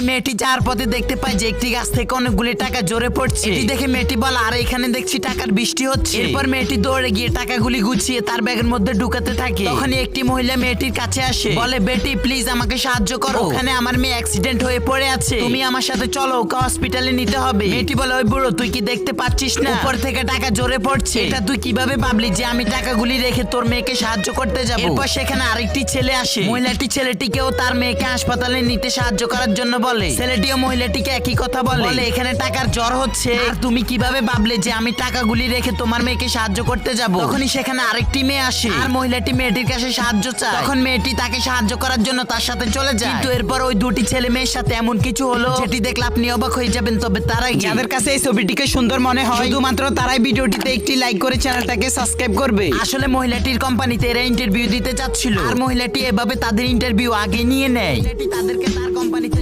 মেয়েটি যার পথে দেখতে পায় যে একটি গাছ থেকে অনেকগুলি টাকা জোরে পড়ছে। এটি দেখে মেয়েটি বলে, আরে এখানে দেখছি টাকার বৃষ্টি হচ্ছে। এরপর মেয়েটি দৌড়ে গিয়ে টাকাগুলি গুছিয়ে তার ব্যাগের মধ্যে ঢুকাতে থাকে। তখনই একটি মহিলা মেয়েটির কাছে আসে, বলে, বেটি প্লিজ আমাকে সাহায্য করো, ওখানে আমার মেয়ে অ্যাক্সিডেন্ট হয়ে পড়ে আছে, তুমি আমার সাথে চলো, ওকে হসপিটালে নিতে হবে। মেয়েটি বলে, ওই বুড়ো তুই কি দেখতে পাচ্ছিস না উপর থেকে টাকা জোরে পড়ছে? এটা তুই কিভাবে ভাবলি যে আমি টাকাগুলি রেখে তোর মেয়েকে সাহায্য করতে যাব? এরপর সেখানে আরেকটি ছেলে আসে। মহিলাটি ছেলেটিকেও তার মেয়েকে হাসপাতালে নিতে সাহায্য করার জন্য বলে। ছেলেটিও মহিলাটিকে একই কথা বলে, এখানে টাকার জ্বর হচ্ছে আর তুমি কিভাবে ভাবলে যে আমি টাকাগুলি রেখে তোমার মেয়েকে সাহায্য করতে যাব? তখনই সেখানে আরেকটি মেয়ে আসে আর মহিলাটি মেয়েটির কাছে সাহায্য চায়। তখন মেয়েটি তাকে সাহায্য করার জন্য তার সাথে চলে যায়। কিন্তু এরপর ওই দুটি ছেলে মেয়ের সাথে এমন কিছু হলো যেটি দেখলে আপনি অবাক হয়ে যাবেন। তবে তারাই যাদের কাছে এই ছবিটিকে সুন্দর মনে হয় শুধুমাত্র তারাই ভিডিওটিতে একটি লাইক করে চ্যানেলটাকে সাবস্ক্রাইব করবে। আসলে মহিলাটির কোম্পানিতে এরা ইন্টারভিউ দিতে যাচ্ছিল আর মহিলাটি এভাবে তাদের ইন্টারভিউ আগে নিয়ে নেয়। তাদেরকে তার কোম্পানিতে